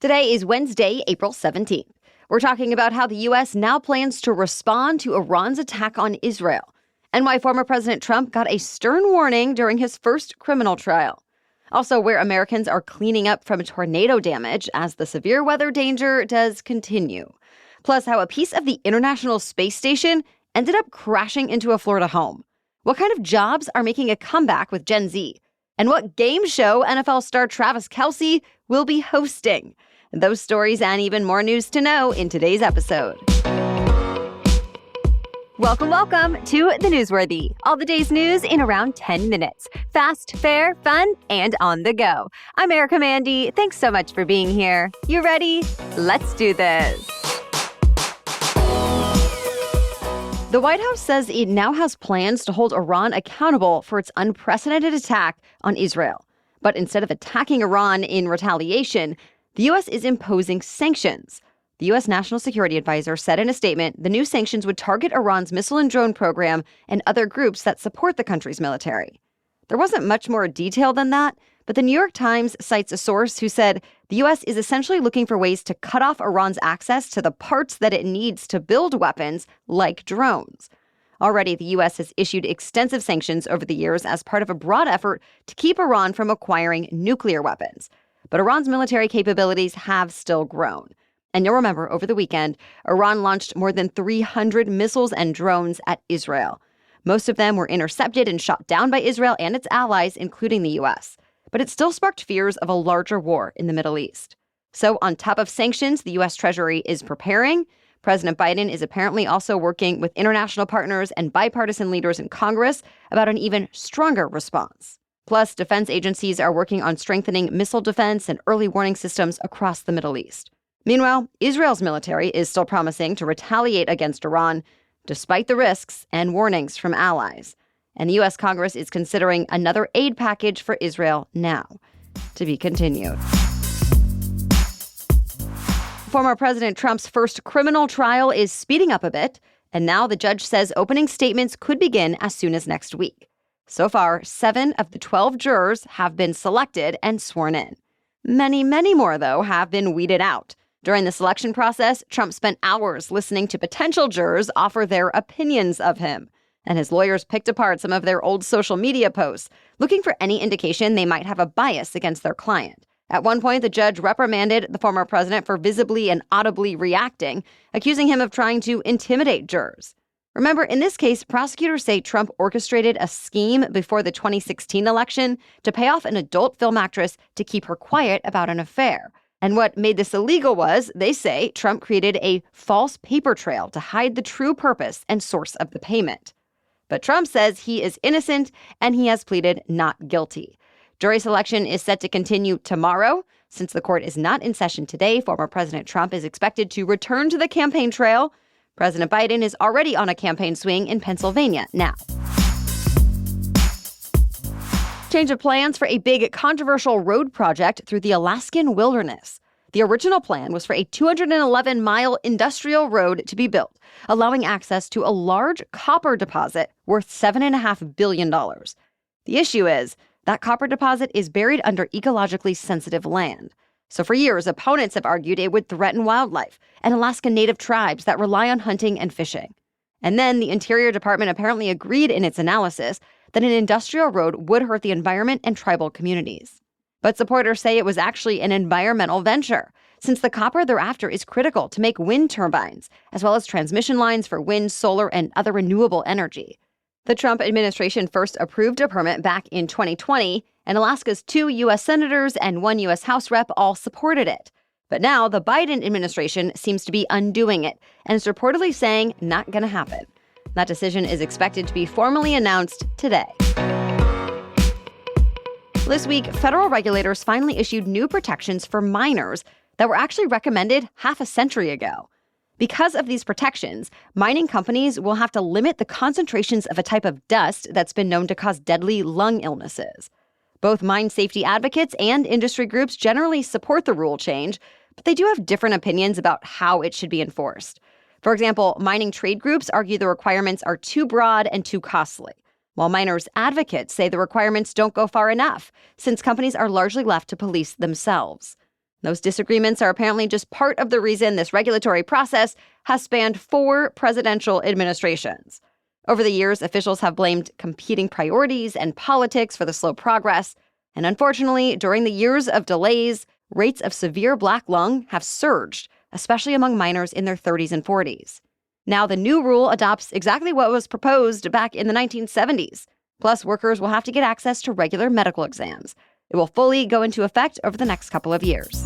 Today is Wednesday, April 17th. We're talking about how the U.S. now plans to respond to Iran's attack on Israel, and why former President Trump got a stern warning during his first criminal trial. Also, where Americans are cleaning up from tornado damage as the severe weather danger does continue. Plus, how a piece of the International Space Station ended up crashing into a Florida home. What kind of jobs are making a comeback with Gen Z? And what game show NFL star Travis Kelce will be hosting? Those stories and even more news to know in today's episode. Welcome to The Newsworthy. All the day's news in around 10 minutes. Fast, fair, fun, and on the go. I'm Erica Mandy. Thanks so much for being here. You ready? Let's do this. The White House says it now has plans to hold Iran accountable for its unprecedented attack on Israel. But instead of attacking Iran in retaliation, the U.S. is imposing sanctions. The U.S. National Security Advisor said in a statement the new sanctions would target Iran's missile and drone program and other groups that support the country's military. There wasn't much more detail than that, but the New York Times cites a source who said the U.S. is essentially looking for ways to cut off Iran's access to the parts that it needs to build weapons, like drones. Already, the U.S. has issued extensive sanctions over the years as part of a broad effort to keep Iran from acquiring nuclear weapons. But Iran's military capabilities have still grown. And you'll remember, over the weekend, Iran launched more than 300 missiles and drones at Israel. Most of them were intercepted and shot down by Israel and its allies, including the U.S. But it still sparked fears of a larger war in the Middle East. So on top of sanctions, the U.S. Treasury is preparing. President Biden is apparently also working with international partners and bipartisan leaders in Congress about an even stronger response. Plus, defense agencies are working on strengthening missile defense and early warning systems across the Middle East. Meanwhile, Israel's military is still promising to retaliate against Iran, despite the risks and warnings from allies. And the U.S. Congress is considering another aid package for Israel now. To be continued. Former President Trump's first criminal trial is speeding up a bit, and now the judge says opening statements could begin as soon as next week. So far, 7 of the 12 jurors have been selected and sworn in. Many more, though, have been weeded out. During the selection process, Trump spent hours listening to potential jurors offer their opinions of him. And his lawyers picked apart some of their old social media posts, looking for any indication they might have a bias against their client. At one point, the judge reprimanded the former president for visibly and audibly reacting, accusing him of trying to intimidate jurors. Remember, in this case, prosecutors say Trump orchestrated a scheme before the 2016 election to pay off an adult film actress to keep her quiet about an affair. And what made this illegal was, they say, Trump created a false paper trail to hide the true purpose and source of the payment. But Trump says he is innocent and he has pleaded not guilty. Jury selection is set to continue tomorrow. Since the court is not in session today, former President Trump is expected to return to the campaign trail. President Biden is already on a campaign swing in Pennsylvania now. Change of plans for a big controversial road project through the Alaskan wilderness. The original plan was for a 211-mile industrial road to be built, allowing access to a large copper deposit worth $7.5 billion. The issue is that copper deposit is buried under ecologically sensitive land. So for years, opponents have argued it would threaten wildlife and Alaska Native tribes that rely on hunting and fishing. And then the Interior Department apparently agreed in its analysis that an industrial road would hurt the environment and tribal communities. But supporters say it was actually an environmental venture, since the copper thereafter is critical to make wind turbines, as well as transmission lines for wind, solar, and other renewable energy. The Trump administration first approved a permit back in 2020, and Alaska's 2 U.S. senators and 1 U.S. House rep all supported it. But now the Biden administration seems to be undoing it and is reportedly saying not going to happen. That decision is expected to be formally announced today. This week, federal regulators finally issued new protections for miners that were actually recommended half a century ago. Because of these protections, mining companies will have to limit the concentrations of a type of dust that's been known to cause deadly lung illnesses. Both mine safety advocates and industry groups generally support the rule change, but they do have different opinions about how it should be enforced. For example, mining trade groups argue the requirements are too broad and too costly, while miners' advocates say the requirements don't go far enough, since companies are largely left to police themselves. Those disagreements are apparently just part of the reason this regulatory process has spanned 4 presidential administrations. Over the years, officials have blamed competing priorities and politics for the slow progress. And unfortunately, during the years of delays, rates of severe black lung have surged, especially among minors in their 30s and 40s. Now, the new rule adopts exactly what was proposed back in the 1970s. Plus, workers will have to get access to regular medical exams. It will fully go into effect over the next couple of years.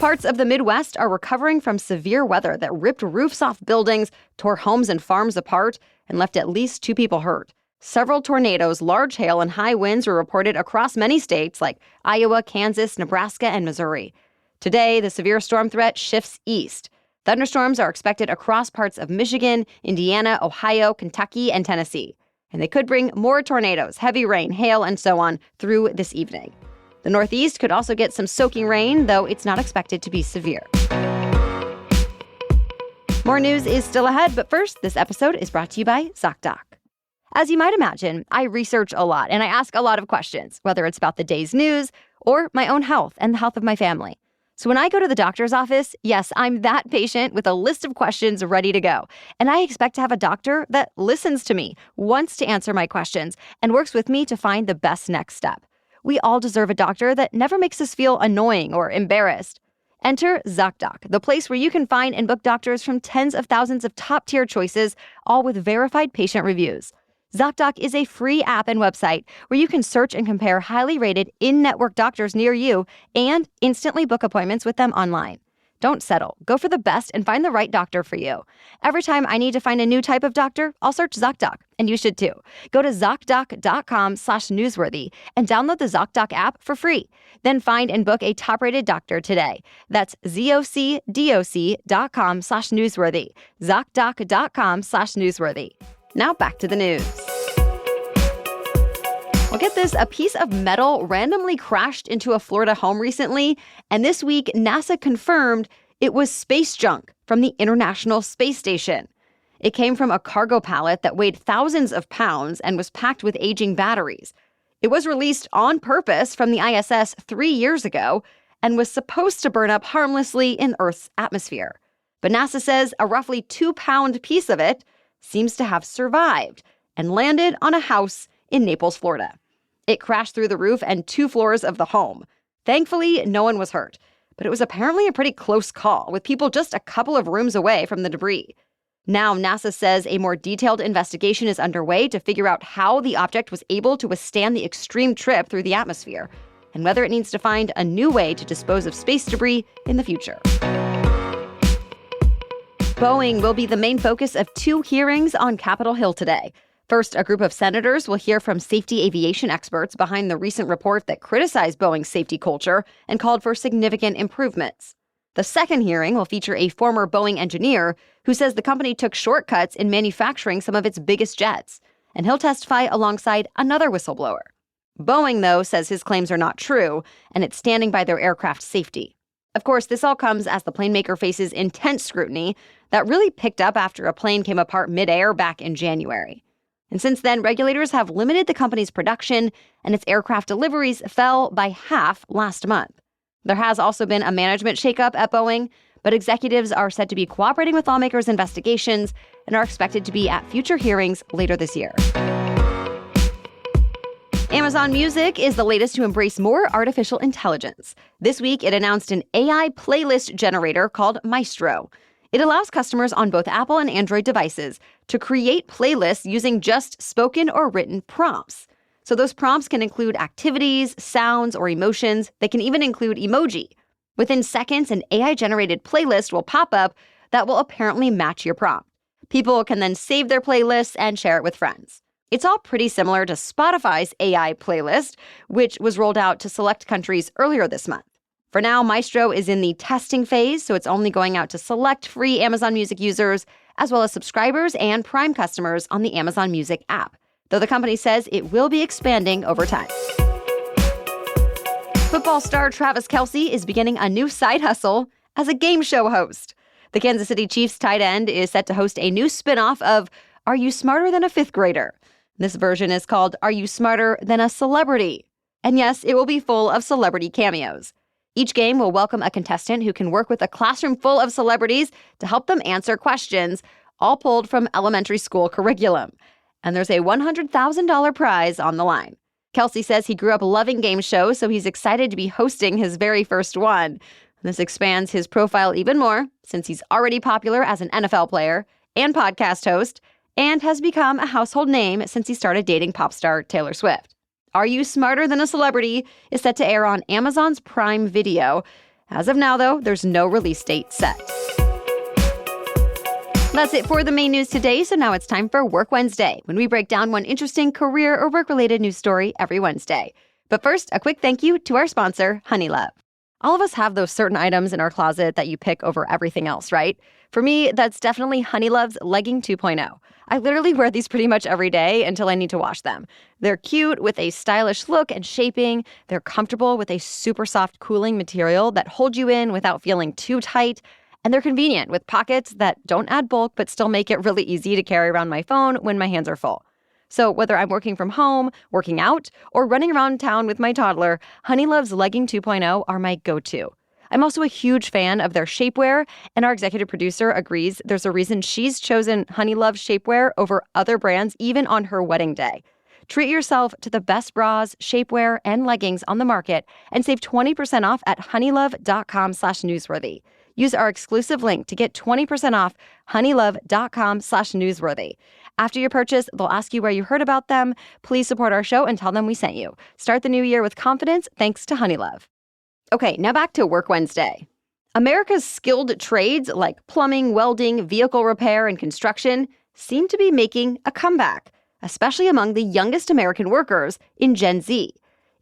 Parts of the Midwest are recovering from severe weather that ripped roofs off buildings, tore homes and farms apart, and left at least 2 people hurt. Several tornadoes, large hail, and high winds were reported across many states like Iowa, Kansas, Nebraska, and Missouri. Today, the severe storm threat shifts east. Thunderstorms are expected across parts of Michigan, Indiana, Ohio, Kentucky, and Tennessee. And they could bring more tornadoes, heavy rain, hail, and so on through this evening. The Northeast could also get some soaking rain, though it's not expected to be severe. More news is still ahead, but first, this episode is brought to you by ZocDoc. As you might imagine, I research a lot and I ask a lot of questions, whether it's about the day's news or my own health and the health of my family. So when I go to the doctor's office, yes, I'm that patient with a list of questions ready to go. And I expect to have a doctor that listens to me, wants to answer my questions, and works with me to find the best next step. We all deserve a doctor that never makes us feel annoying or embarrassed. Enter ZocDoc, the place where you can find and book doctors from tens of thousands of top-tier choices, all with verified patient reviews. ZocDoc is a free app and website where you can search and compare highly rated in-network doctors near you and instantly book appointments with them online. Don't settle. Go for the best and find the right doctor for you. Every time I need to find a new type of doctor, I'll search ZocDoc, and you should too. Go to ZocDoc.com/newsworthy and download the ZocDoc app for free. Then find and book a top-rated doctor today. That's ZocDoc.com/newsworthy. ZocDoc.com/newsworthy. Now back to the news. Well, get this, a piece of metal randomly crashed into a Florida home recently, and this week NASA confirmed it was space junk from the International Space Station. It came from a cargo pallet that weighed thousands of pounds and was packed with aging batteries. It was released on purpose from the ISS 3 years ago and was supposed to burn up harmlessly in Earth's atmosphere. But NASA says a roughly 2-pound piece of it seems to have survived and landed on a house in Naples, Florida. It crashed through the roof and 2 floors of the home. Thankfully, no one was hurt, but it was apparently a pretty close call, with people just a couple of rooms away from the debris. Now, NASA says a more detailed investigation is underway to figure out how the object was able to withstand the extreme trip through the atmosphere, and whether it needs to find a new way to dispose of space debris in the future. Boeing will be the main focus of 2 hearings on Capitol Hill today. First, a group of senators will hear from safety aviation experts behind the recent report that criticized Boeing's safety culture and called for significant improvements. The second hearing will feature a former Boeing engineer who says the company took shortcuts in manufacturing some of its biggest jets, and he'll testify alongside another whistleblower. Boeing, though, says his claims are not true, and it's standing by their aircraft safety. Of course, this all comes as the plane maker faces intense scrutiny that really picked up after a plane came apart midair back in January. And since then, regulators have limited the company's production, and its aircraft deliveries fell by half last month. There has also been a management shakeup at Boeing, but executives are said to be cooperating with lawmakers' investigations and are expected to be at future hearings later this year. Amazon Music is the latest to embrace more artificial intelligence. This week, it announced an AI playlist generator called Maestro. It allows customers on both Apple and Android devices to create playlists using just spoken or written prompts. So those prompts can include activities, sounds, or emotions. They can even include emoji. Within seconds, an AI-generated playlist will pop up that will apparently match your prompt. People can then save their playlists and share it with friends. It's all pretty similar to Spotify's AI playlist, which was rolled out to select countries earlier this month. For now, Maestro is in the testing phase, so it's only going out to select free Amazon Music users, as well as subscribers and Prime customers on the Amazon Music app, though the company says it will be expanding over time. Football star Travis Kelce is beginning a new side hustle as a game show host. The Kansas City Chiefs tight end is set to host a new spinoff of Are You Smarter Than a Fifth Grader? This version is called Are You Smarter Than a Celebrity? And yes, it will be full of celebrity cameos. Each game will welcome a contestant who can work with a classroom full of celebrities to help them answer questions, all pulled from elementary school curriculum. And there's a $100,000 prize on the line. Kelce says he grew up loving game shows, so he's excited to be hosting his very first one. This expands his profile even more, since he's already popular as an NFL player and podcast host, and has become a household name since he started dating pop star Taylor Swift. Are You Smarter Than a Celebrity is set to air on Amazon's Prime Video. As of now, though, there's no release date set. That's it for the main news today, so now it's time for Work Wednesday, when we break down one interesting career or work-related news story every Wednesday. But first, a quick thank you to our sponsor, Honeylove. All of us have those certain items in our closet that you pick over everything else, right? For me, that's definitely Honeylove's Legging 2.0. I literally wear these pretty much every day until I need to wash them. They're cute with a stylish look and shaping. They're comfortable with a super soft cooling material that holds you in without feeling too tight. And they're convenient with pockets that don't add bulk but still make it really easy to carry around my phone when my hands are full. So whether I'm working from home, working out, or running around town with my toddler, Honeylove's Legging 2.0 are my go-to. I'm also a huge fan of their shapewear, and our executive producer agrees there's a reason she's chosen Honeylove shapewear over other brands even on her wedding day. Treat yourself to the best bras, shapewear, and leggings on the market and save 20% off at honeylove.com/newsworthy. Use our exclusive link to get 20% off honeylove.com/newsworthy. After your purchase, they'll ask you where you heard about them. Please support our show and tell them we sent you. Start the new year with confidence thanks to Honeylove. Okay, now back to Work Wednesday. America's skilled trades like plumbing, welding, vehicle repair, and construction seem to be making a comeback, especially among the youngest American workers in Gen Z.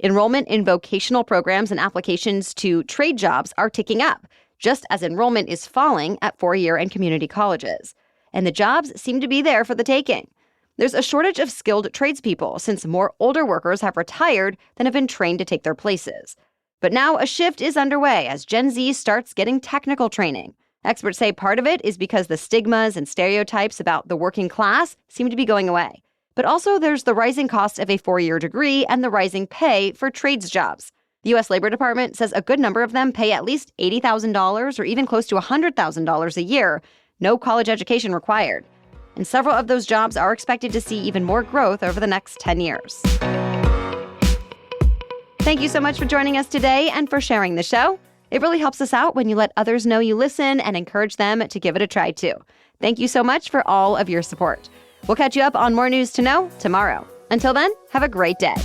Enrollment in vocational programs and applications to trade jobs are ticking up, just as enrollment is falling at four-year and community colleges. And the jobs seem to be there for the taking. There's a shortage of skilled tradespeople since more older workers have retired than have been trained to take their places. But now a shift is underway as Gen Z starts getting technical training. Experts say part of it is because the stigmas and stereotypes about the working class seem to be going away. But also there's the rising cost of a four-year degree and the rising pay for trades jobs. The U.S. Labor Department says a good number of them pay at least $80,000 or even close to $100,000 a year, no college education required. And several of those jobs are expected to see even more growth over the next 10 years. Thank you so much for joining us today and for sharing the show. It really helps us out when you let others know you listen and encourage them to give it a try too. Thank you so much for all of your support. We'll catch you up on more news to know tomorrow. Until then, have a great day.